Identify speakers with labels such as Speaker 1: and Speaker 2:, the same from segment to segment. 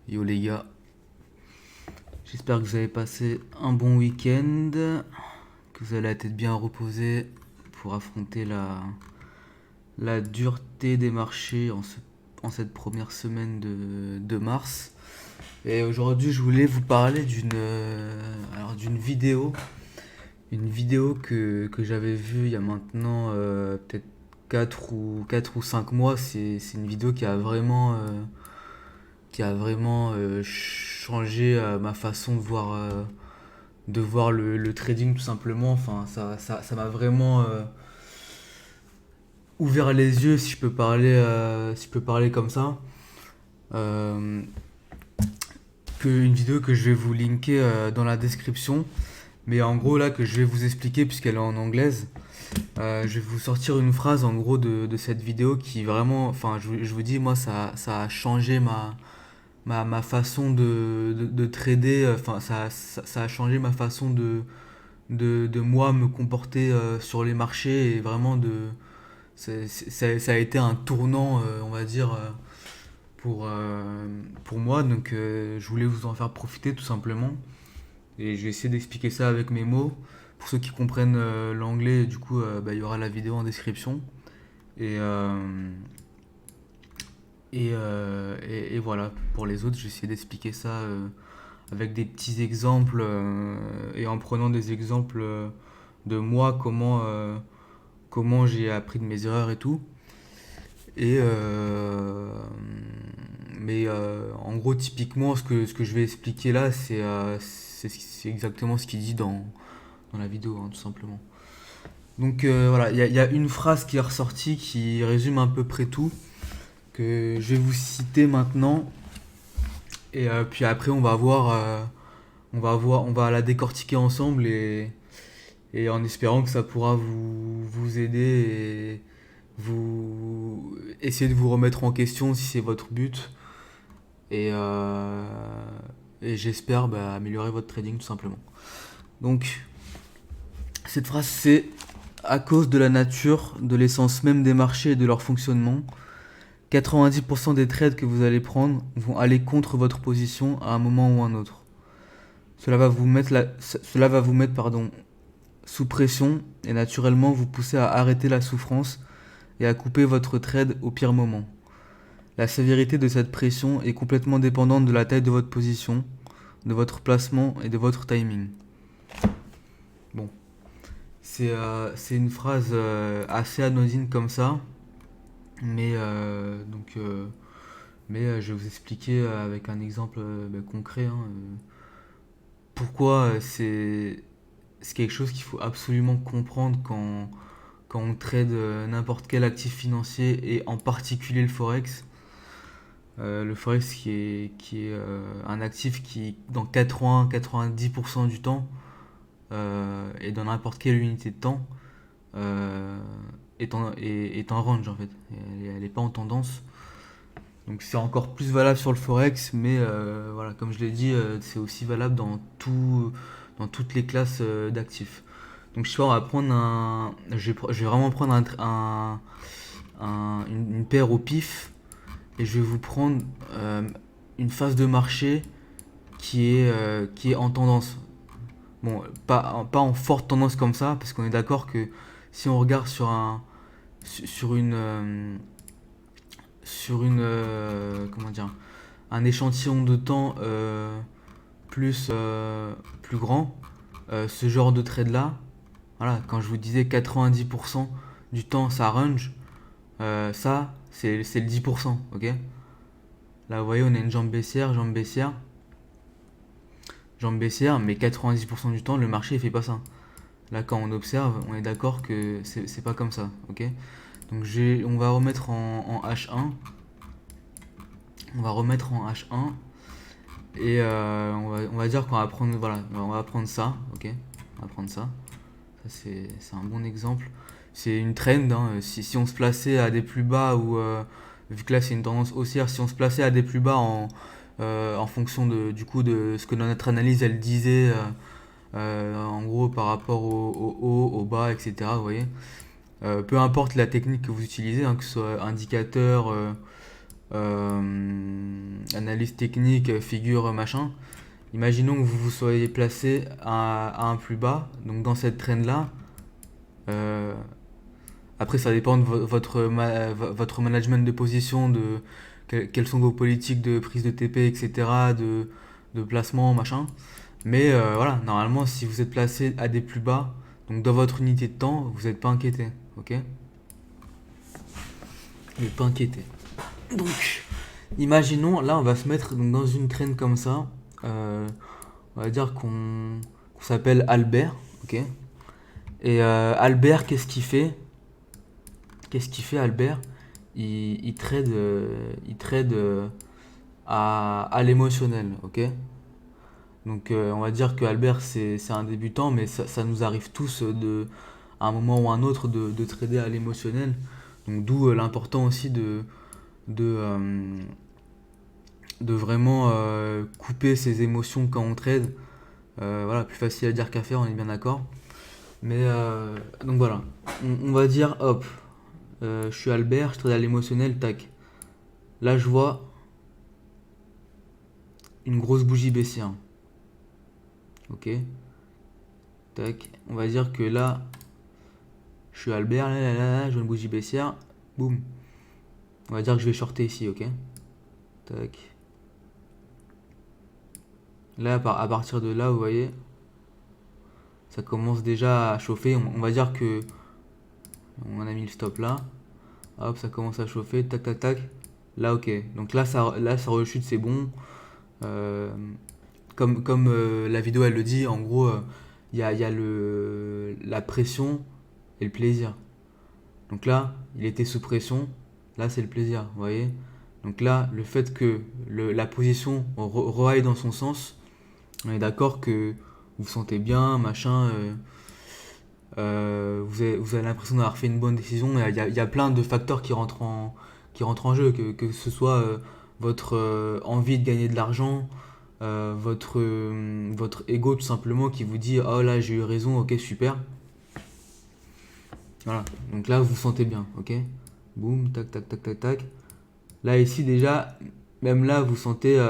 Speaker 1: Yo les gars, j'espère que vous avez passé un bon week-end, que vous allez être bien reposé pour affronter la dureté des marchés en cette première semaine de mars. Et aujourd'hui, je voulais vous parler d'une vidéo, une vidéo que j'avais vue il y a maintenant peut-être 4 ou 5 mois. C'est une vidéo qui a vraiment changé ma façon de voir le trading tout simplement. Enfin, ça m'a vraiment ouvert les yeux si je peux parler comme ça. Euh, une vidéo que je vais vous linker dans la description. Mais en gros là que je vais vous expliquer puisqu'elle est en anglaise. Je vais vous sortir une phrase en gros de cette vidéo qui vraiment, enfin je vous dis moi ça a changé ma façon de trader, enfin ça a changé ma façon de moi me comporter sur les marchés et vraiment ça a été un tournant on va dire pour moi donc je voulais vous en faire profiter tout simplement et je vais essayer d'expliquer ça avec mes mots. Pour ceux qui comprennent l'anglais, du coup, bah, il y aura la vidéo en description. Et, euh, et voilà, pour les autres, j'ai essayé d'expliquer ça avec des petits exemples et en prenant des exemples de moi, comment j'ai appris de mes erreurs et tout. Et mais en gros, typiquement, ce que je vais expliquer là, c'est exactement ce qu'il dit dans la vidéo, hein, tout simplement. Donc voilà, il y a une phrase qui est ressortie qui résume à peu près tout, que je vais vous citer maintenant. Et puis après, on va la décortiquer ensemble et en espérant que ça pourra vous aider et vous essayer de vous remettre en question si c'est votre but. Et, euh, et j'espère améliorer votre trading tout simplement. Donc, cette phrase c'est: à cause de la nature, de l'essence même des marchés et de leur fonctionnement, 90% des trades que vous allez prendre vont aller contre votre position à un moment ou un autre. Cela va vous mettre sous pression et naturellement vous pousser à arrêter la souffrance et à couper votre trade au pire moment. La sévérité de cette pression est complètement dépendante de la taille de votre position, de votre placement et de votre timing. Bon, c'est une phrase assez anodine comme ça, mais je vais vous expliquer avec un exemple concret pourquoi c'est quelque chose qu'il faut absolument comprendre quand on trade n'importe quel actif financier et en particulier le forex. Le forex qui est un actif qui dans 80-90% du temps et dans n'importe quelle unité de temps euh, est en range en fait. Elle est pas en tendance. Donc c'est encore plus valable sur le forex, mais voilà, comme je l'ai dit, c'est aussi valable dans toutes les classes d'actifs. Donc je sais pas, je vais vraiment prendre une paire au pif et je vais vous prendre une phase de marché qui est en tendance. Bon, pas en forte tendance comme ça, parce qu'on est d'accord que si on regarde sur comment dire, un échantillon de temps plus grand, ce genre de trade là, voilà, quand je vous disais 90% du temps ça range, ça c'est le 10%, ok. Là vous voyez on a une jambe baissière, mais 90% du temps le marché il fait pas ça. Là quand on observe, on est d'accord que c'est pas comme ça, ok. Donc on va remettre en H1, on va remettre en H1 et on va dire qu'on va prendre, voilà, on va prendre ça, ok. On va prendre ça. Ça c'est un bon exemple. C'est une trend, hein. Si on se plaçait à des plus bas ou vu que là c'est une tendance haussière, si on se plaçait à des plus bas en fonction du coup de ce que notre analyse elle disait, en gros par rapport au haut, au bas, etc. Vous voyez. Peu importe la technique que vous utilisez, hein, que ce soit indicateur, analyse technique, figure, machin. Imaginons que vous vous soyez placé à un plus bas, donc dans cette trend là. euh, Après, ça dépend de votre management de position, de quelles sont vos politiques de prise de TP, etc., de placement, machin. Mais voilà, normalement, si vous êtes placé à des plus bas, donc dans votre unité de temps, vous n'êtes pas inquiété, ok? Vous n'êtes pas inquiété. Donc, imaginons, là, on va se mettre donc, dans une traîne comme ça. On va dire qu'on s'appelle Albert, ok? Et Albert, qu'est-ce qu'il fait? Qu'est-ce qu'il fait, Albert? Il trade à l'émotionnel, ok? Donc on va dire que Albert c'est un débutant, mais ça nous arrive tous à un moment ou un autre de trader à l'émotionnel. Donc d'où l'important aussi de, euh, de vraiment couper ses émotions quand on trade. Voilà, plus facile à dire qu'à faire, on est bien d'accord. Mais donc voilà, on va dire hop, je suis Albert, je trade à l'émotionnel, tac. Là je vois une grosse bougie baissière. Ok, tac. On va dire que là, je suis Albert, je vois une bougie baissière, boum. On va dire que je vais shorter ici, ok. Tac. Là, à partir de là, vous voyez, ça commence déjà à chauffer. On va dire que on a mis le stop là. Hop, ça commence à chauffer, tac, tac, tac. Là, ok. Donc là, ça rechute, c'est bon. Euh, comme la vidéo elle le dit, en gros, il y a la pression et le plaisir. Donc là, il était sous pression. Là, c'est le plaisir, vous voyez. Donc là, le fait que la position reaille dans son sens, on est d'accord que vous vous sentez bien, machin. Vous avez l'impression d'avoir fait une bonne décision. Il y a plein de facteurs qui rentrent en jeu, que ce soit votre envie de gagner de l'argent, votre ego tout simplement qui vous dit oh là j'ai eu raison, ok super. Voilà, donc là vous vous sentez bien, ok. Boum, tac tac tac tac tac. Là ici déjà, même là vous sentez...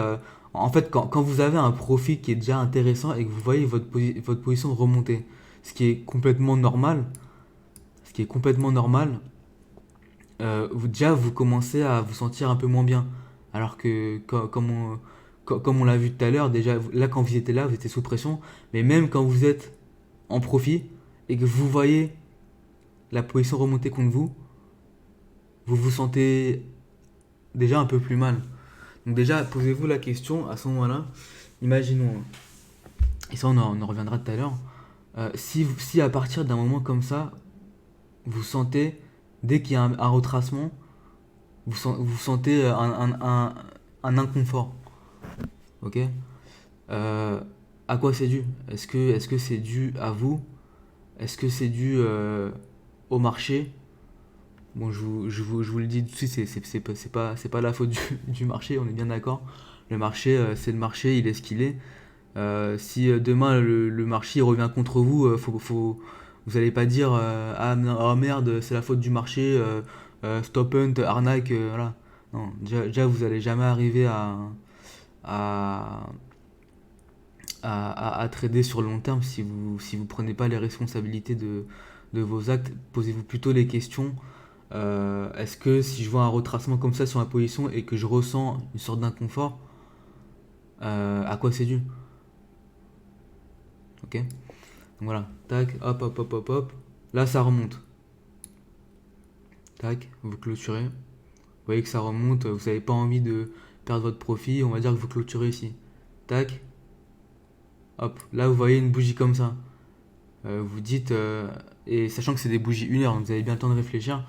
Speaker 1: en fait quand vous avez un profit qui est déjà intéressant et que vous voyez votre position remonter, ce qui est complètement normal, ce qui est complètement normal, déjà vous commencez à vous sentir un peu moins bien. Alors que comme on l'a vu tout à l'heure, déjà là quand vous étiez là, vous étiez sous pression, mais même quand vous êtes en profit et que vous voyez la position remonter contre vous, vous vous sentez déjà un peu plus mal. Donc déjà, posez-vous la question à ce moment-là, imaginons, et ça on en reviendra tout à l'heure, si à partir d'un moment comme ça, vous sentez, dès qu'il y a un retracement, vous sentez un inconfort, ok. Euh, à quoi c'est dû? Est-ce que c'est dû à vous? Est-ce que c'est dû au marché? Bon, je vous le dis tout de suite, c'est pas la faute du marché, on est bien d'accord. Le marché, c'est le marché, il est ce qu'il est. Si demain le marché revient contre vous, vous allez pas dire ah, oh merde, c'est la faute du marché, stop hunt, arnaque, voilà. Non, déjà, vous allez jamais arriver à, à trader sur le long terme si vous prenez pas les responsabilités de vos actes. Posez-vous plutôt les questions. Est-ce que si je vois un retracement comme ça sur ma position et que je ressens une sorte d'inconfort, à quoi c'est dû? Ok. Donc voilà, tac, hop, hop, hop, hop, hop. Là, ça remonte. Tac, vous clôturez. Vous voyez que ça remonte, vous n'avez pas envie de perdre votre profit. On va dire que vous clôturez ici. Tac, hop. Là, vous voyez une bougie comme ça. Vous dites, et sachant que c'est des bougies 1 heure, donc vous avez bien le temps de réfléchir.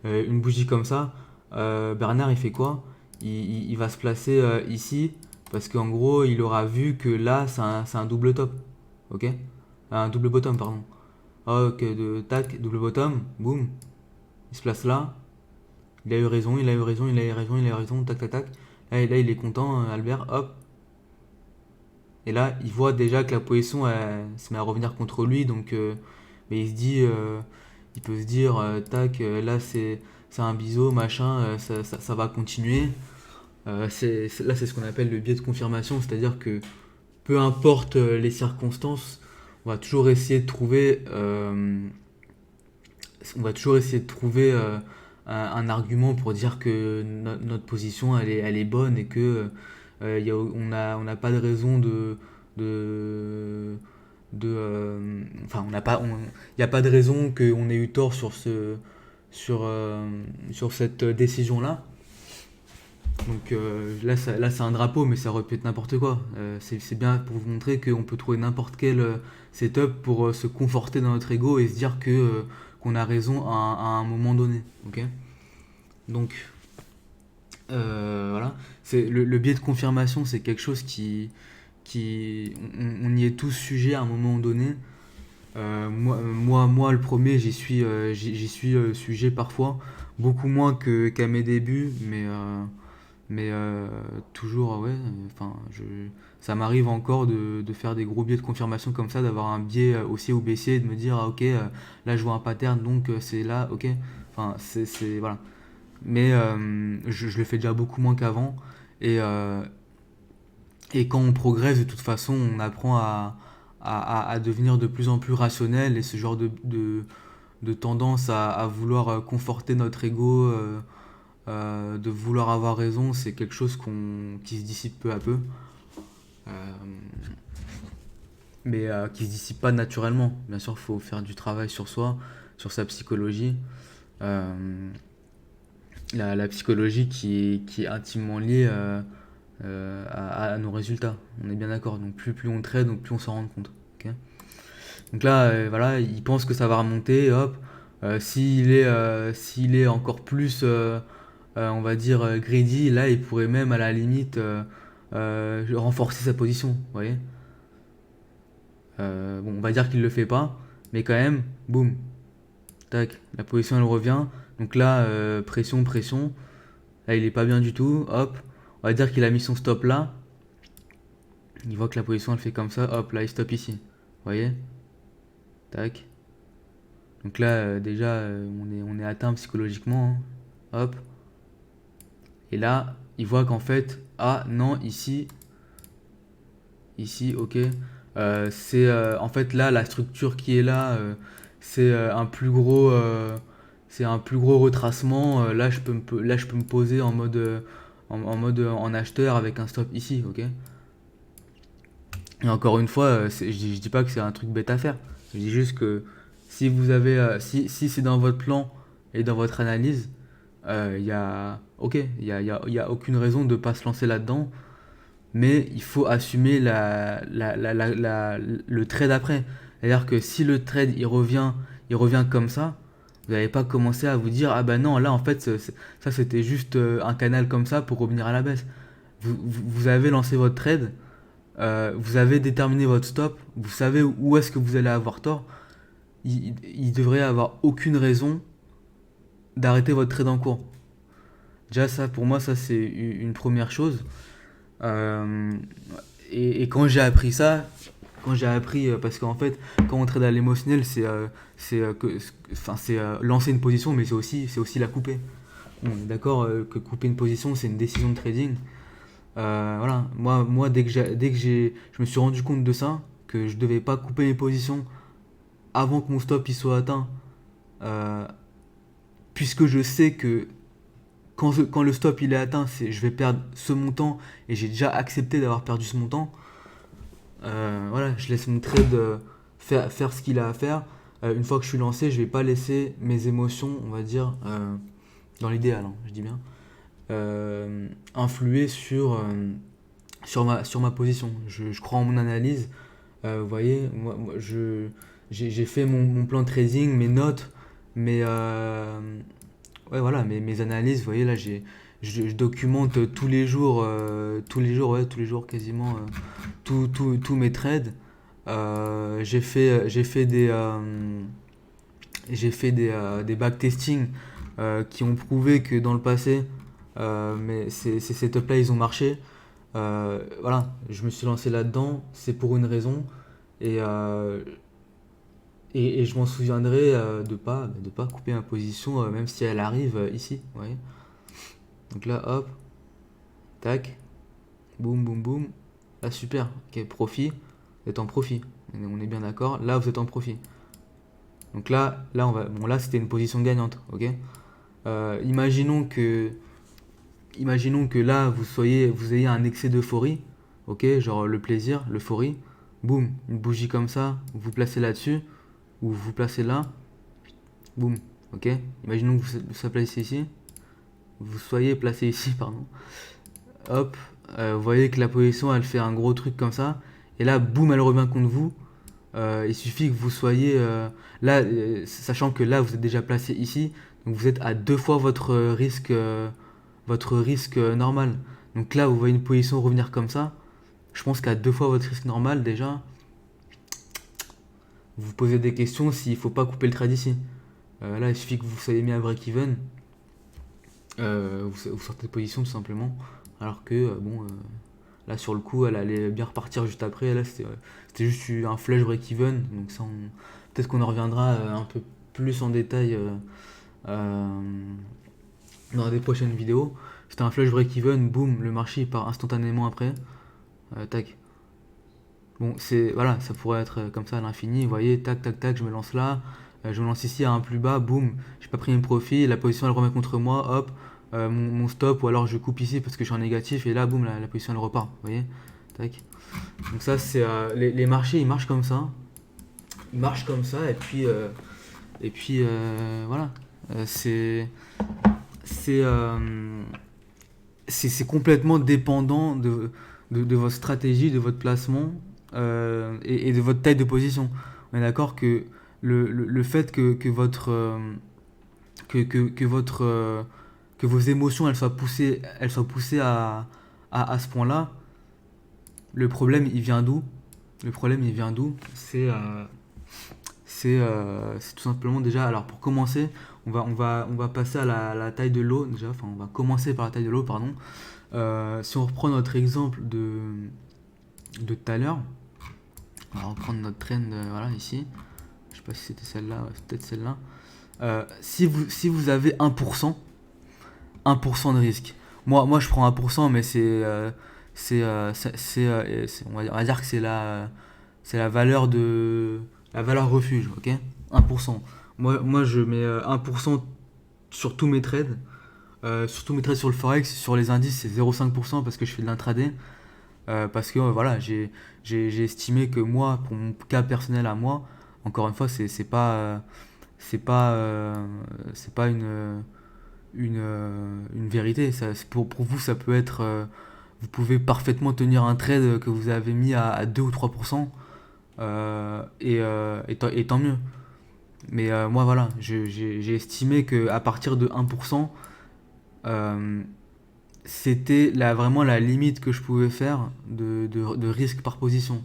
Speaker 1: Une bougie comme ça, Bernard, il fait quoi? Il va se placer ici, parce qu'en gros, il aura vu que là, c'est un double top. Ok? Un double bottom, pardon. Ok, tac, double bottom, boum. Il se place là. Il a eu raison, il a eu raison, il a eu raison, il a eu raison, tac, tac, tac. Là, il est content, Albert, hop. Et là, il voit déjà que la position elle, se met à revenir contre lui, donc mais il se dit, il peut se dire, tac, là c'est un biseau, machin, ça va continuer. Là, c'est ce qu'on appelle le biais de confirmation, c'est-à-dire que peu importe les circonstances, on va toujours essayer de trouver, on va toujours essayer de trouver un argument pour dire que notre position elle est bonne et que on n'a pas de raison de, enfin il n'y a pas de raison qu'on ait eu tort sur cette décision là. Donc là c'est un drapeau, mais ça aurait pu être n'importe quoi. C'est bien pour vous montrer qu'on peut trouver n'importe quel setup pour se conforter dans notre ego et se dire qu'on a raison à un moment donné. Ok. Donc voilà, le biais de confirmation, c'est quelque chose on y est tous sujets à un moment donné. Moi, le premier, j'y suis sujet parfois, beaucoup moins qu'à mes débuts, mais toujours, ouais, enfin, ça m'arrive encore de faire des gros biais de confirmation comme ça, d'avoir un biais haussier ou baissier, de me dire, ah, ok, là je vois un pattern, donc c'est là, ok. Enfin, voilà. Mais je le fais déjà beaucoup moins qu'avant. Et, euh, et quand on progresse, de toute façon, on apprend à devenir de plus en plus rationnel. Et ce genre de tendance à vouloir conforter notre ego, de vouloir avoir raison, c'est quelque chose qui se dissipe peu à peu. Euh, mais qui se dissipe pas naturellement. Bien sûr, il faut faire du travail sur soi, sur sa psychologie. Euh, la psychologie qui est intimement liée à nos résultats. On est bien d'accord. Donc plus on trade, donc plus on s'en rend compte. Ok. Donc là, voilà, il pense que ça va remonter, hop. S'il est encore plus, on va dire, greedy, là, il pourrait même à la limite renforcer sa position. Vous voyez. Bon, on va dire qu'il le fait pas, mais quand même, boum, tac, la position elle revient. Donc là, pression, pression. Là, il est pas bien du tout. Hop, on va dire qu'il a mis son stop là. Il voit que la position elle fait comme ça. Hop, là, il stop ici. Vous voyez. Tac. Donc là, déjà, on est atteint psychologiquement, hein. Hop. Et là, il voit qu'en fait, ah non, ici, ok. En fait là, la structure qui est là, c'est c'est un plus gros retracement. Là, là, je peux me poser en mode, en acheteur avec un stop ici, ok. Et encore une fois, je dis pas que c'est un truc bête à faire. Je dis juste que si c'est dans votre plan et dans votre analyse, ok, il y a aucune raison de ne pas se lancer là-dedans, mais il faut assumer le trade après. C'est-à-dire que si le trade il revient comme ça, vous n'allez pas commencer à vous dire ah ben non, là en fait ça c'était juste un canal comme ça pour revenir à la baisse. Vous avez lancé votre trade, vous avez déterminé votre stop, vous savez où est-ce que vous allez avoir tort. Il devrait avoir aucune raison d'arrêter votre trade en cours. Déjà ça, pour moi, ça c'est une première chose. Euh, et quand j'ai appris ça, parce qu'en fait, quand on trade à l'émotionnel, c'est lancer une position, mais c'est aussi la couper. On est d'accord que couper une position, c'est une décision de trading. Voilà, moi je me suis rendu compte de ça, que je devais pas couper mes positions avant que mon stop il soit atteint, euh, puisque je sais que quand le stop il est atteint, je vais perdre ce montant et j'ai déjà accepté d'avoir perdu ce montant. Voilà, je laisse mon trade faire ce qu'il a à faire. Une fois que je suis lancé, je vais pas laisser mes émotions, on va dire, dans l'idéal, hein, je dis bien, influer sur ma position. Je crois en mon analyse. Vous voyez, j'ai fait mon plan de trading, mes notes, mes, ouais, voilà, mes analyses. Vous voyez, là, je documente tous les jours quasiment, tous mes trades. J'ai fait des backtesting qui ont prouvé que dans le passé, mais ces setups-là, ils ont marché. Voilà, je me suis lancé là-dedans, c'est pour une raison. Et, euh, et je m'en souviendrai de pas couper ma position, même si elle arrive ici. Vous voyez. Donc là, hop, tac, boum, boum, boum. Là, super, ok, profit, vous êtes en profit. On est bien d'accord, là, vous êtes en profit. Donc là, bon, là, c'était une position gagnante, ok. Imaginons que là, vous ayez un excès d'euphorie, ok, genre le plaisir, l'euphorie. Boum, une bougie comme ça, vous placez là-dessus, ou vous placez là, boum, ok. Imaginons que vous soyez placé ici, pardon. Hop, vous voyez que la position, elle fait un gros truc comme ça, et là, boum, elle revient contre vous. Il suffit que vous soyez là, sachant que là, vous êtes déjà placé ici, donc vous êtes à 2 fois votre risque normal. Donc là, vous voyez une position revenir comme ça. Je pense qu'à 2 fois votre risque normal, déjà, vous vous posez des questions s'il ne faut pas couper le trade ici. Là, il suffit que vous soyez mis à break-even. Vous sortez de position tout simplement. Alors que, bon, là sur le coup, elle allait bien repartir juste après. Là, c'était juste un flush break-even. Donc, ça, peut-être qu'on en reviendra un peu plus en détail dans des prochaines vidéos. C'était un flush break-even, boum, le marché il part instantanément après. Tac. Bon, voilà, ça pourrait être comme ça à l'infini. Vous voyez, tac, tac, tac, je me lance là. Je me lance ici à un plus bas, boum, j'ai pas pris mes profits. La position elle remet contre moi, hop, mon stop, ou alors je coupe ici parce que je suis en négatif. Et là, boum, la position elle repart. Vous voyez, tac. Donc, ça, c'est les marchés ils marchent comme ça. Ils marchent comme ça, et puis voilà. C'est c'est complètement dépendant de votre stratégie, de votre placement et de votre taille de position. On est d'accord que le fait que votre que vos émotions elles soient poussées à ce point-là, le problème il vient d'où? Le problème il vient d'où? C'est tout simplement déjà. Alors pour commencer, on va passer à la taille de l'eau déjà. Enfin, on va commencer par la taille de l'eau, pardon. Si on reprend notre exemple de tout à l'heure, on va reprendre notre trend, voilà, ici. Je sais pas si c'était celle-là, ouais, c'est peut-être celle-là. Si vous avez 1% de risque. Moi je prends 1%, mais on va dire que c'est la valeur refuge, ok? 1%. Moi je mets 1% sur tous mes trades. Sur tous mes trades sur le forex, sur les indices c'est 0,5% parce que je fais de l'intraday. Parce que voilà, j'ai estimé que moi, pour mon cas personnel à moi, encore une fois, c'est pas une vérité. Pour vous, ça peut être. Vous pouvez parfaitement tenir un trade que vous avez mis à 2 ou 3%, et tant mieux. Mais moi, voilà, j'ai estimé qu'à partir de 1%, c'était vraiment la limite que je pouvais faire de risque par position.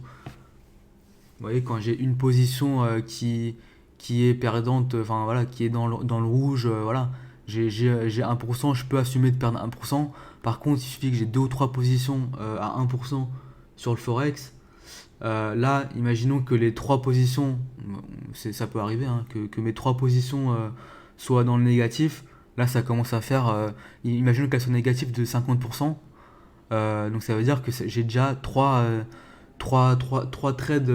Speaker 1: Vous voyez, quand j'ai une position qui est perdante, enfin voilà, qui est dans le rouge, voilà, j'ai 1%, je peux assumer de perdre 1%. Par contre, il suffit que j'ai 2 ou 3 positions à 1% sur le Forex. Là, imaginons que les 3 positions, ça peut arriver, hein, que mes 3 positions soient dans le négatif. Là, ça commence à faire. Imaginons qu'elles soient négatives de 50%. Donc ça veut dire que j'ai déjà 3 trades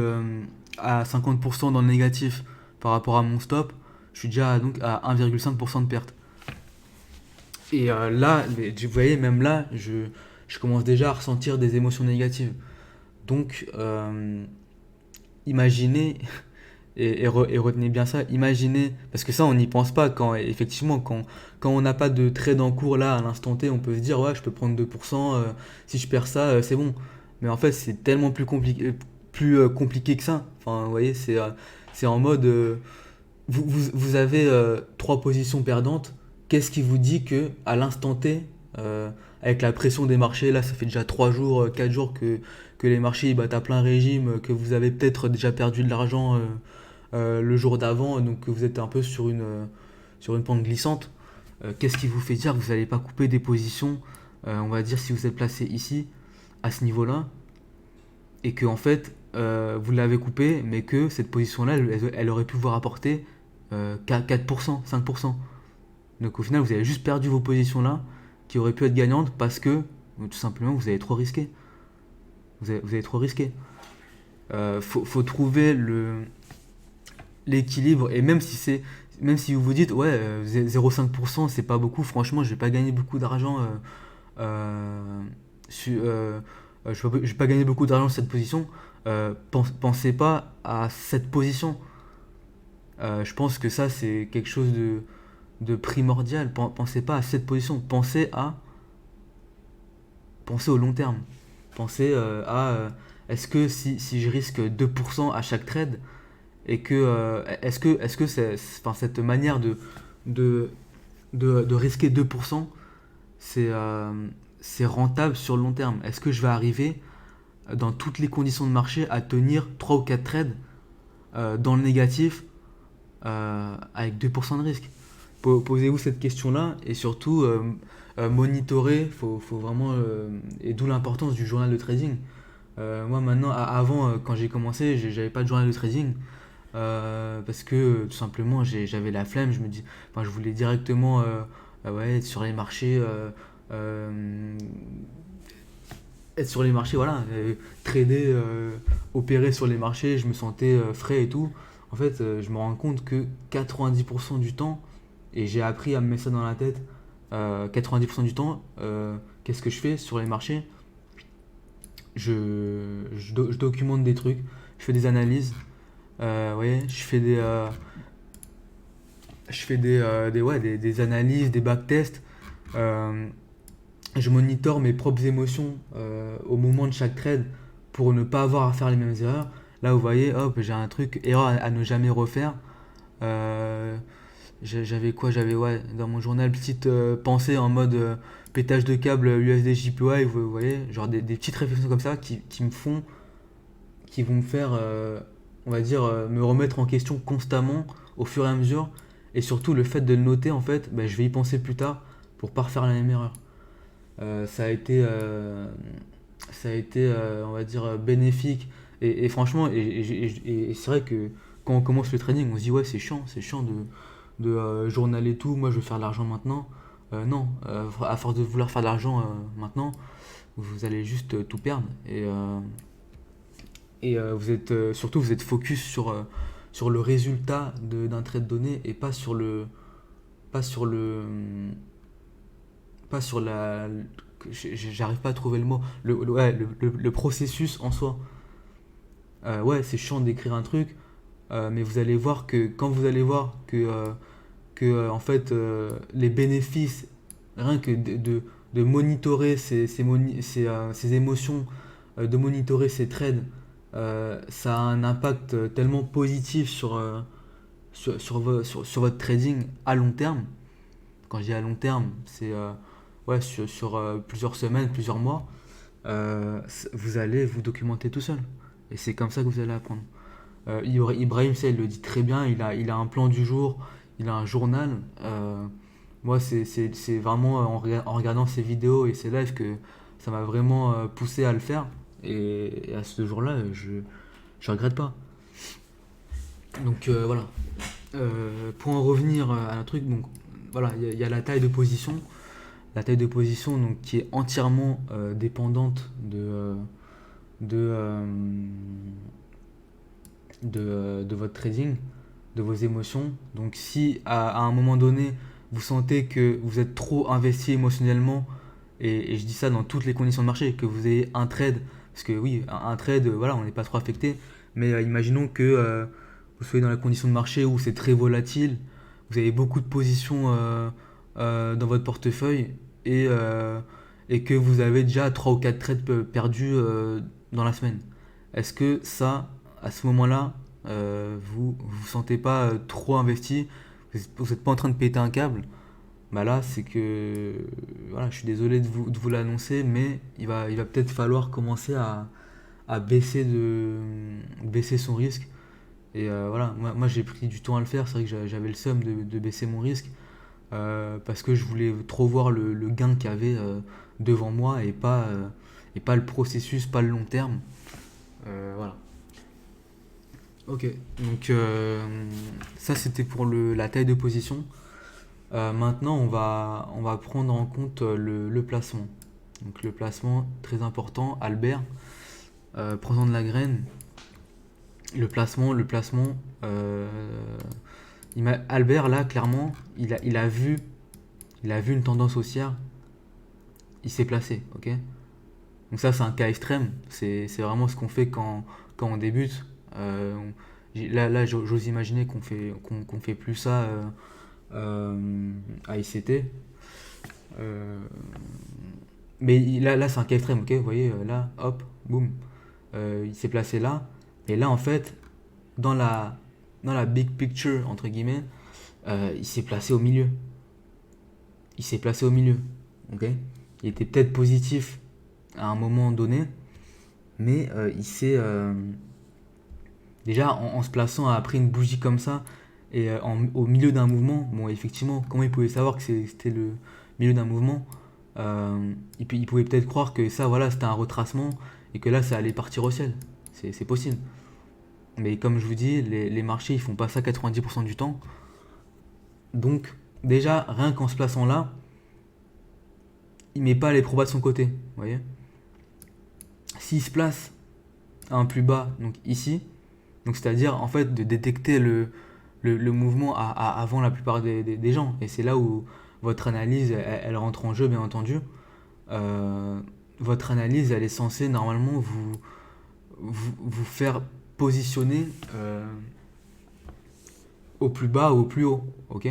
Speaker 1: à 50% dans le négatif par rapport à mon stop. Je suis déjà donc à 1,5% de perte. Et là, vous voyez, même là, je commence déjà à ressentir des émotions négatives. Donc, imaginez, et retenez bien ça, imaginez, parce que ça, on n'y pense pas, effectivement, quand on n'a pas de trade en cours là, à l'instant T, on peut se dire, ouais, je peux prendre 2%, si je perds ça, c'est bon. Mais en fait, c'est tellement plus compliqué que ça. Enfin, vous voyez, c'est en mode, vous avez 3 positions perdantes. Qu'est-ce qui vous dit que à l'instant T, avec la pression des marchés, là ça fait déjà 3 jours, 4 jours que les marchés ils battent à plein régime, que vous avez peut-être déjà perdu de l'argent le jour d'avant, donc que vous êtes un peu sur une pente glissante. Qu'est-ce qui vous fait dire que vous n'allez pas couper des positions, on va dire si vous êtes placé ici, à ce niveau-là, et que en fait vous l'avez coupé, mais que cette position-là, elle aurait pu vous rapporter 4%, 5%. Donc au final, vous avez juste perdu vos positions là, qui auraient pu être gagnantes parce que Tout simplement, vous avez trop risqué. Vous avez trop risqué. Faut trouver l'équilibre, et même si vous vous dites ouais 0,5% c'est pas beaucoup, franchement je vais pas gagner beaucoup d'argent euh, je vais pas gagner beaucoup d'argent sur cette position, pensez pas à cette position. Je pense que ça c'est quelque chose de primordial. Pensez pas à cette position, pensez au long terme. Pensez à est-ce que si je risque 2% à chaque trade, et que est-ce que enfin, cette manière de, de risquer 2%, c'est c'est rentable sur le long terme? Est-ce que je vais arriver dans toutes les conditions de marché à tenir 3 ou 4 trades dans le négatif avec 2% de risque? Posez-vous cette question-là, et surtout monitorer, faut vraiment, et d'où l'importance du journal de trading. Moi maintenant, avant quand j'ai commencé, j'avais pas de journal de trading. Parce que tout simplement j'avais la flemme, enfin, je voulais directement ouais, être sur les marchés, euh, être sur les marchés, voilà, trader, opérer sur les marchés, je me sentais frais et tout. En fait, je me rends compte que 90% du temps, et j'ai appris à me mettre ça dans la tête, 90% du temps, qu'est-ce que je fais sur les marchés? Je documente des trucs, je fais des analyses, ouais, je fais ouais, des analyses, des backtests. Euh, je monitore mes propres émotions au moment de chaque trade pour ne pas avoir à faire les mêmes erreurs. Là, vous voyez, hop, j'ai un truc, erreur à ne jamais refaire. Euh, J'avais quoi? J'avais, ouais, dans mon journal, petite pensée en mode pétage de câble USD JPY, vous voyez, genre des petites réflexions comme ça qui vont me faire, on va dire, me remettre en question constamment au fur et à mesure. Et surtout, le fait de le noter, en fait, bah, je vais y penser plus tard pour pas refaire la même erreur. Ça a été, on va dire, bénéfique. Et franchement, et c'est vrai que quand on commence le trading, on se dit, ouais, c'est chiant de journaler tout. Moi, je veux faire de l'argent maintenant. Non, à force de vouloir faire de l'argent maintenant, vous allez juste tout perdre. Et vous êtes surtout vous êtes focus sur le résultat d'un trade donné, et pas sur le pas sur la j'arrive pas à trouver le mot, ouais, le processus en soi. Ouais, c'est chiant d'écrire un truc, mais vous allez voir que quand vous allez voir que en fait les bénéfices, rien que de monitorer ces émotions, de monitorer ces trades, ça a un impact tellement positif sur votre trading à long terme. Quand je dis à long terme, c'est ouais, plusieurs semaines, plusieurs mois. Vous allez vous documenter tout seul. Et c'est comme ça que vous allez apprendre. Ibrahim, ça, il le dit très bien, il a un plan du jour, il a un journal. Moi, c'est vraiment en regardant ses vidéos et ses lives que ça m'a vraiment poussé à le faire. Et à ce jour-là, je regrette pas. Donc voilà. Pour en revenir à un truc, donc voilà, il y a la taille de position. La taille de position donc, qui est entièrement dépendante de, euh, de votre trading, de vos émotions. Donc si à un moment donné, vous sentez que vous êtes trop investi émotionnellement, et je dis ça dans toutes les conditions de marché, que vous ayez un trade, parce que oui, un trade, voilà, on n'est pas trop affecté, mais imaginons que vous soyez dans la condition de marché où c'est très volatile, vous avez beaucoup de positions dans votre portefeuille, et que vous avez déjà 3 ou 4 trades perdus dans la semaine. Est-ce que ça, à ce moment-là, vous sentez pas trop investi, vous n'êtes pas en train de péter un câble? Bah là, c'est que, voilà, je suis désolé de vous l'annoncer, mais il va peut-être falloir commencer à baisser son risque. Et voilà, moi j'ai pris du temps à le faire, c'est vrai que j'avais le seum de baisser mon risque, parce que je voulais trop voir le gain qu'il y avait devant moi, et pas le processus, pas le long terme. Voilà. Ok, donc ça c'était pour la taille de position. Maintenant on va prendre en compte le placement. Donc le placement, très important. Albert, prenant de la graine. Le placement. Albert, là, clairement, il a vu une tendance haussière. Il s'est placé, ok. Donc ça, c'est un cas extrême. C'est vraiment ce qu'on fait quand on débute. Là, j'ose imaginer qu'on fait plus ça à ICT. Euh, mais là, c'est un cas extrême, ok. Vous voyez, là, hop, boum. Il s'est placé là. Et là, en fait, dans la big picture, entre guillemets, il s'est placé au milieu. Il s'est placé au milieu, ok. Il était peut-être positif à un moment donné, mais il s'est déjà en se plaçant après une bougie comme ça et au milieu d'un mouvement. Bon, effectivement, comment il pouvait savoir que c'était le milieu d'un mouvement? Il pouvait peut-être croire que ça, voilà, c'était un retracement et que là, ça allait partir au ciel. C'est possible. Mais comme je vous dis, les marchés, ils font pas ça 90% du temps. Donc, déjà, rien qu'en se plaçant là, il met pas les probas de son côté. Vous voyez? S'il se place à un plus bas, donc ici, donc c'est-à-dire en fait de détecter le mouvement avant la plupart des gens. Et c'est là où votre analyse, elle rentre en jeu, bien entendu. Euh, Votre analyse, elle est censée normalement vous faire positionner au plus bas ou au plus haut. Ok.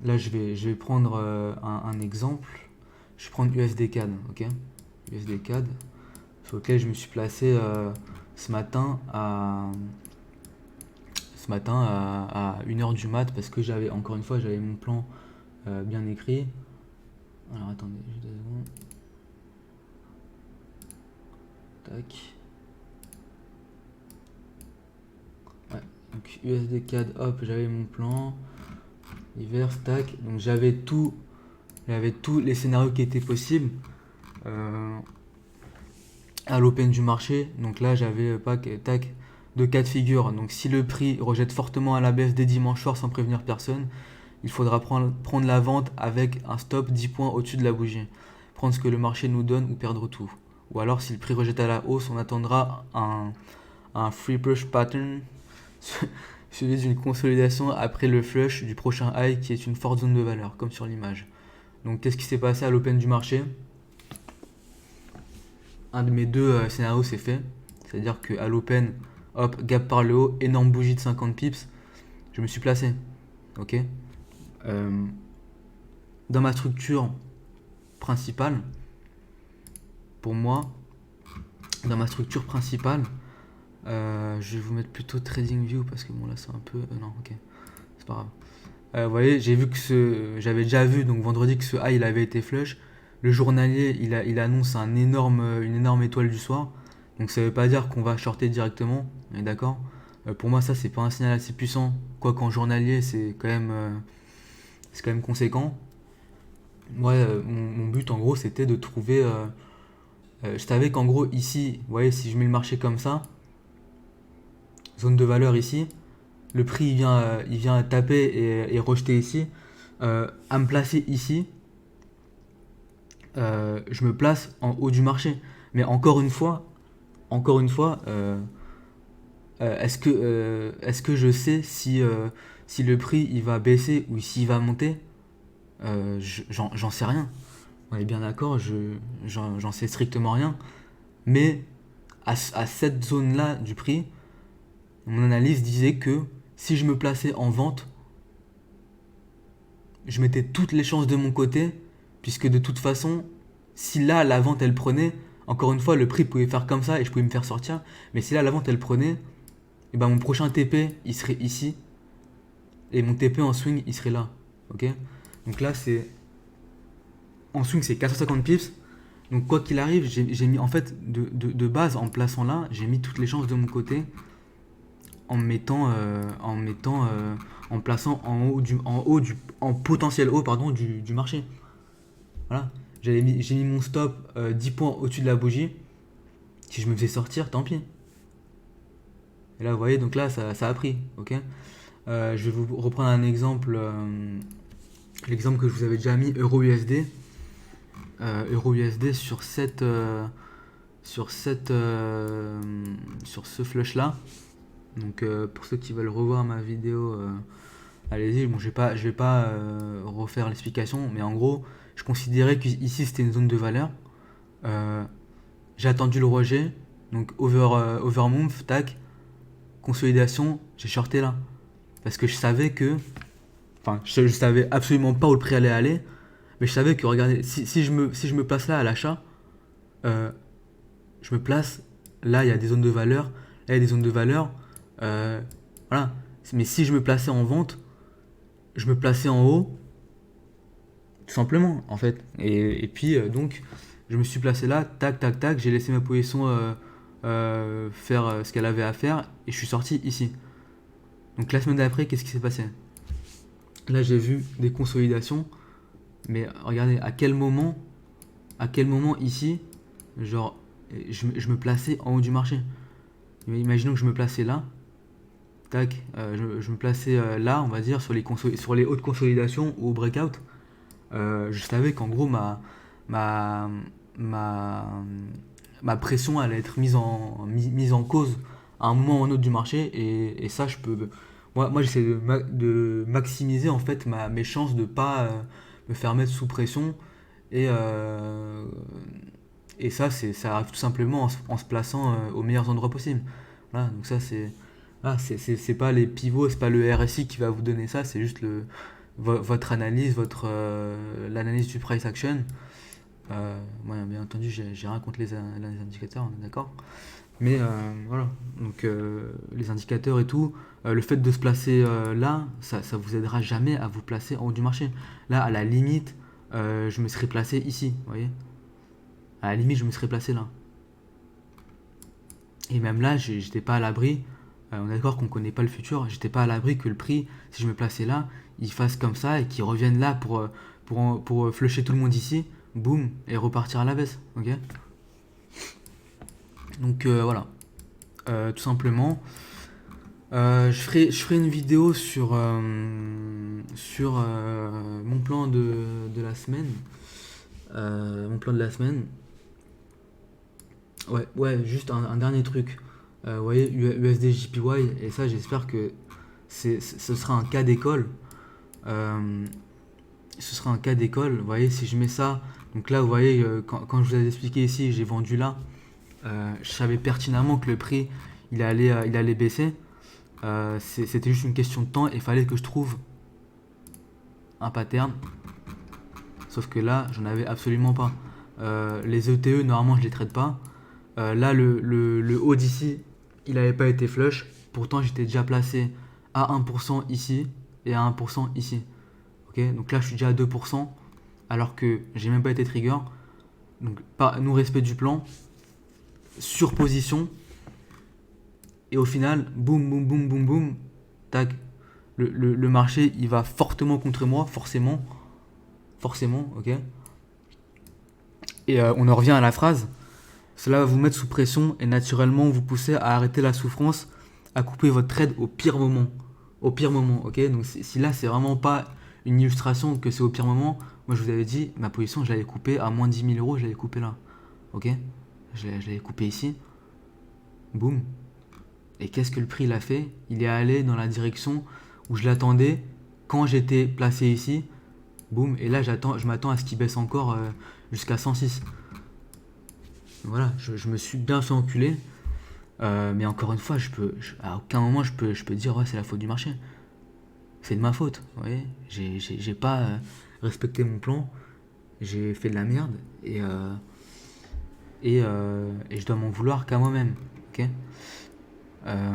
Speaker 1: Là, je vais prendre un exemple. Je vais prendre USD CAD. Ok. USD CAD, sur lequel je me suis placé ce matin à 1h du mat parce que encore une fois, j'avais mon plan bien écrit. Alors attendez, juste 2 secondes. Tac. Ouais, donc USD CAD, hop, j'avais mon plan. Hiver, tac. Donc j'avais tous les scénarios qui étaient possibles à l'open du marché. Donc là, j'avais tac, 2 cas de figure. Donc si le prix rejette fortement à la baisse dès dimanche soir sans prévenir personne, il faudra prendre la vente avec un stop 10 points au-dessus de la bougie. Prendre ce que le marché nous donne ou perdre tout. Ou alors, si le prix rejette à la hausse, on attendra un free push pattern suivi d'une consolidation après le flush du prochain high qui est une forte zone de valeur, comme sur l'image. Donc, qu'est-ce qui s'est passé à l'open du marché? Un de mes deux scénarios s'est fait. C'est-à-dire qu'à l'open, hop, gap par le haut, énorme bougie de 50 pips. Je me suis placé. Ok. Dans ma structure principale, pour moi, dans ma structure principale, je vais vous mettre plutôt TradingView parce que bon là c'est un peu... non, ok, c'est pas grave. Vous voyez, j'avais déjà vu donc vendredi que ce high il avait été flush. Le journalier il annonce une énorme étoile du soir. Donc ça veut pas dire qu'on va shorter directement, on est d'accord. Pour moi ça c'est pas un signal assez puissant. Quoi qu'en journalier c'est quand même conséquent. Moi mon but en gros c'était de trouver... je savais qu'en gros ici, vous voyez si je mets le marché comme ça, zone de valeur ici, le prix il vient taper et rejeter ici. À me placer ici, je me place en haut du marché. Mais encore une fois, est-ce que je sais si le prix il va baisser ou s'il va monter? J'en sais rien. On est bien d'accord, j'en sais strictement rien. Mais à cette zone-là du prix, mon analyse disait que si je me plaçais en vente, je mettais toutes les chances de mon côté, puisque de toute façon, si là la vente elle prenait, encore une fois le prix pouvait faire comme ça et je pouvais me faire sortir, mais si là la vente elle prenait, et ben mon prochain TP il serait ici, et mon TP en swing il serait là, ok. Donc là c'est en swing c'est 450 pips, donc quoi qu'il arrive j'ai mis en fait de base en plaçant là, j'ai mis toutes les chances de mon côté en plaçant en potentiel haut pardon du marché. Voilà. J'ai mis mon stop 10 points au-dessus de la bougie. Si je me faisais sortir, tant pis. Et là, vous voyez, donc là, ça a pris. Ok. Je vais vous reprendre un exemple. L'exemple que je vous avais déjà mis, Euro USD. euro USD sur ce flush là. Donc pour ceux qui veulent revoir ma vidéo, allez-y. Bon, je vais pas refaire l'explication, mais en gros, je considérais qu'ici c'était une zone de valeur. Euh, j'ai attendu le rejet, donc overmove, tac, consolidation, j'ai shorté là. Parce que je savais que, enfin, je savais absolument pas où le prix allait aller, mais je savais que, regardez, si je me place là à l'achat, euh, je me place, là il y a des zones de valeur, là il y a des zones de valeur, euh, voilà. Mais si je me plaçais en vente, je me plaçais en haut, tout simplement, en fait. Et puis, donc, je me suis placé là, tac, tac, tac, j'ai laissé ma position faire ce qu'elle avait à faire, et je suis sorti ici. Donc la semaine d'après, qu'est-ce qui s'est passé? Là, j'ai vu des consolidations, mais regardez, à quel moment ici, genre, je me plaçais en haut du marché. Imaginons que je me plaçais là, tac, je me plaçais là, on va dire, sur les hautes consolidations ou au breakout. Je savais qu'en gros, ma, ma, ma pression allait être mise en cause à un moment ou à un autre du marché, et ça, je peux. Moi j'essaie de maximiser en fait mes chances de pas me faire mettre sous pression, et, euh, et ça arrive tout simplement en se plaçant aux meilleurs endroits possibles. Voilà, donc ça c'est. Voilà, c'est pas les pivots, c'est pas le RSI qui va vous donner ça, c'est juste votre analyse, l'analyse du price action. Moi, bien entendu, j'ai rien contre les indicateurs, on est d'accord. Mais voilà, donc les indicateurs et tout, le fait de se placer là, ça vous aidera jamais à vous placer en haut du marché. Là, à la limite, je me serais placé ici, vous voyez. À la limite, je me serais placé là. Et même là, j'étais pas à l'abri. On est d'accord qu'on connaît pas le futur. J'étais pas à l'abri que le prix, si je me plaçais là, il fasse comme ça et qu'il revienne là pour flusher tout le monde ici, boum, et repartir à la baisse. Ok. Donc voilà. Tout simplement. Je ferai une vidéo sur mon plan de la semaine. Mon plan de la semaine. Ouais, juste un dernier truc. Vous voyez, USD JPY, et ça, j'espère que ce sera un cas d'école. Euh, Ce sera un cas d'école. Vous voyez, si je mets ça, donc là, vous voyez, quand je vous ai expliqué ici, j'ai vendu là. Je savais pertinemment que le prix, il allait baisser. C'était juste une question de temps, et il fallait que je trouve un pattern. Sauf que là, j'en avais absolument pas. Les ETE, normalement, je les traite pas. Là, le haut d'ici, il n'avait pas été flush. Pourtant, j'étais déjà placé à 1% ici et à 1% ici. Ok, donc là, je suis déjà à 2%, alors que j'ai même pas été trigger. Donc, pas nous respect du plan, surposition, et au final, boum, boum, boum, boum, boum, tac. Le marché, il va fortement contre moi, forcément. Forcément, ok. Et on en revient à la phrase. Cela va vous mettre sous pression et naturellement vous pousser à arrêter la souffrance, à couper votre trade au pire moment. Au pire moment, ok. Donc si là c'est vraiment pas une illustration que c'est au pire moment, moi je vous avais dit, ma position je l'avais coupée à moins 10 000 euros, je l'avais coupée là. Ok. Je l'avais coupée ici. Boum. Et qu'est-ce que le prix l'a fait? Il est allé dans la direction où je l'attendais quand j'étais placé ici. Boum. Et là je m'attends à ce qu'il baisse encore jusqu'à 106. Voilà, je me suis bien fait enculer. Mais encore une fois, à aucun moment je peux dire ouais, c'est la faute du marché. C'est de ma faute. Vous voyez, j'ai pas respecté mon plan. J'ai fait de la merde. Et je dois m'en vouloir qu'à moi-même. Ok. Euh,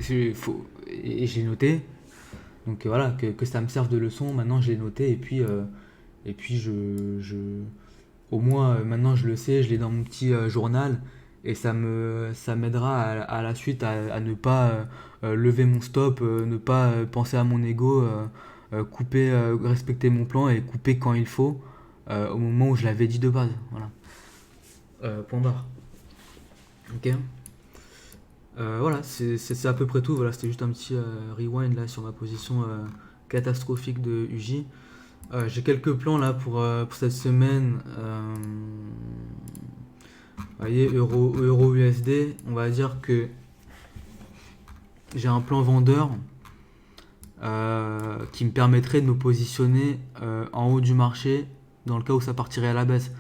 Speaker 1: et j'ai noté. Donc voilà, que ça me serve de leçon. Maintenant, je l'ai noté. Et puis au moins, maintenant, je le sais. Je l'ai dans mon petit journal. Et ça m'aidera à la suite à ne pas lever mon stop, ne pas penser à mon ego, couper, respecter mon plan et couper quand il faut, au moment où je l'avais dit de base. Voilà. Point barre. Ok. Voilà, c'est à peu près tout. Voilà, c'était juste un petit rewind là sur ma position catastrophique de UJ. J'ai quelques plans là pour cette semaine. Vous voyez, euro USD, on va dire que j'ai un plan vendeur qui me permettrait de me positionner en haut du marché dans le cas où ça partirait à la baisse.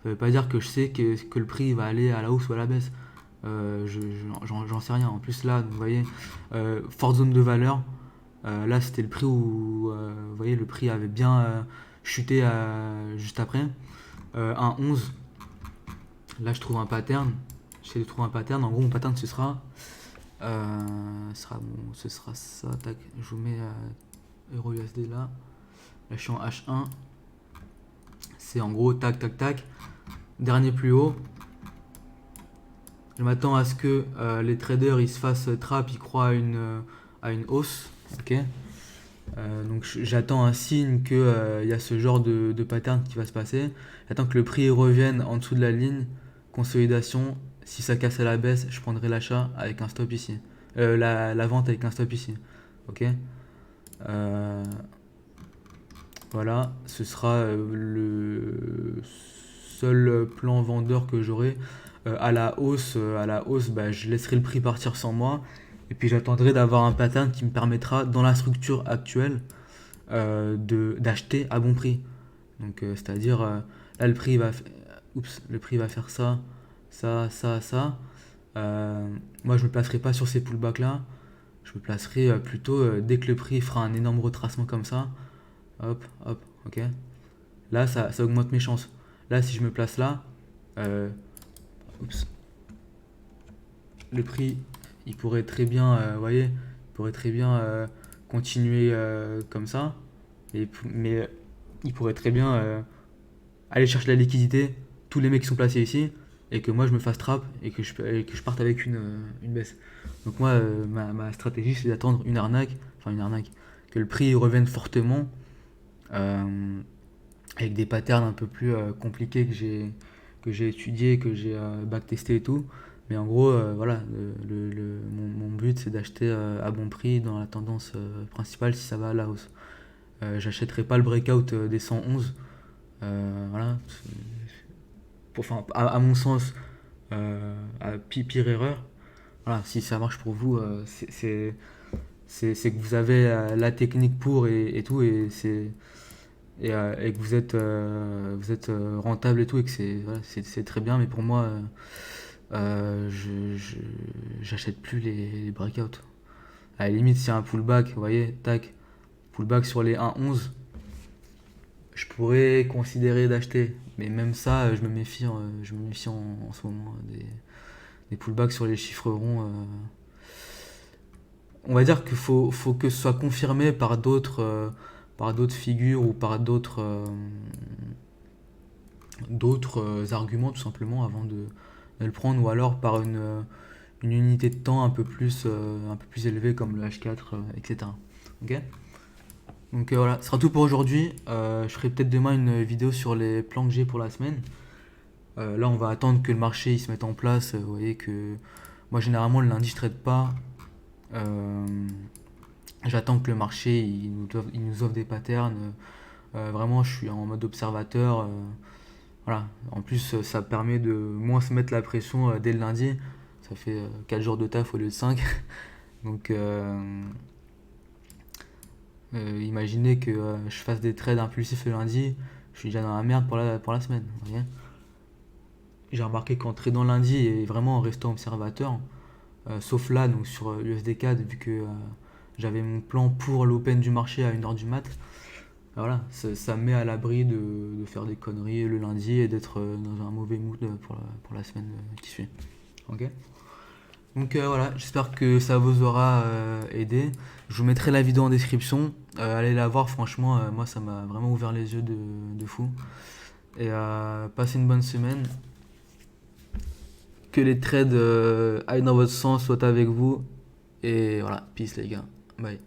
Speaker 1: Ça veut pas dire que je sais que le prix va aller à la hausse ou à la baisse. J'en sais rien. En plus là, vous voyez, forte zone de valeur. Là, c'était le prix où, vous voyez, le prix avait bien chuté juste après. 1,11. Là, je trouve un pattern. J'essaie de trouver un pattern. En gros, mon pattern, ce sera ça. Tac, je vous mets Euro USD là. Là, je suis en H1. C'est en gros tac, tac, tac. Dernier plus haut. Je m'attends à ce que les traders ils se fassent trap, ils croient à une hausse. Ok. Donc j'attends un signe qu'il y a ce genre de pattern qui va se passer. J'attends que le prix revienne en dessous de la ligne. Consolidation. Si ça casse à la baisse, je prendrai l'achat avec un stop ici. La vente avec un stop ici. Ok. Voilà, ce sera le seul plan vendeur que j'aurai. À la hausse, bah, je laisserai le prix partir sans moi. Et puis j'attendrai d'avoir un pattern qui me permettra, dans la structure actuelle, d'acheter à bon prix. Donc, c'est-à-dire, là, le prix va faire ça, ça, ça, ça. Moi, je ne me placerai pas sur ces pullbacks-là. Je me placerai plutôt dès que le prix fera un énorme retracement comme ça. Hop, hop, ok. Là, ça augmente mes chances. Là, si je me place là, euh, oups, le prix, il pourrait très bien, vous voyez, il pourrait très bien continuer comme ça. Mais il pourrait très bien aller chercher la liquidité, tous les mecs qui sont placés ici, et que moi je me fasse trap et que je parte avec une baisse. Donc moi, ma stratégie, c'est d'attendre une arnaque, que le prix revienne fortement, avec des patterns un peu plus compliqués que j'ai étudiés, que j'ai backtesté et tout. Mais en gros, voilà, mon but c'est d'acheter à bon prix dans la tendance principale si ça va à la hausse. J'achèterai pas le breakout des 111. Voilà. Enfin, à mon sens, pire erreur. Voilà, si ça marche pour vous, c'est que vous avez la technique pour et tout, et que vous êtes rentable et tout, et que voilà, c'est très bien. Mais pour moi, j'achète plus les breakouts. À la limite, s'il y a un pullback, vous voyez, tac, pullback sur les 1,11, je pourrais considérer d'acheter. Mais même ça, je me méfie en ce moment des pullbacks sur les chiffres ronds. On va dire qu'il faut que ce soit confirmé par d'autres figures ou par d'autres arguments tout simplement avant de le prendre, ou alors par une unité de temps un peu plus élevée comme le H4, etc. Ok. Donc voilà, ce sera tout pour aujourd'hui. Je ferai peut-être demain une vidéo sur les plans que j'ai pour la semaine. Là, on va attendre que le marché il se mette en place. Vous voyez que moi, généralement, le lundi, je trade pas. Euh, J'attends que le marché il nous offre des patterns. Vraiment, je suis en mode observateur. Voilà. En plus, ça permet de moins se mettre la pression dès le lundi. Ça fait 4 jours de taf au lieu de 5. Donc, imaginez que je fasse des trades impulsifs le lundi. Je suis déjà dans la merde pour la semaine. Vous voyez. J'ai remarqué qu'en tradant lundi et vraiment en restant observateur, sauf là, donc sur USD4, vu que j'avais mon plan pour l'open du marché à 1h du mat, voilà, ça me met à l'abri de faire des conneries le lundi et d'être dans un mauvais mood pour la semaine qui suit. Ok. Donc voilà, j'espère que ça vous aura aidé. Je vous mettrai la vidéo en description. Allez la voir, franchement, moi ça m'a vraiment ouvert les yeux de fou. Et passez une bonne semaine. Que les trades aillent dans votre sens, soient avec vous. Et voilà, peace les gars. Bye.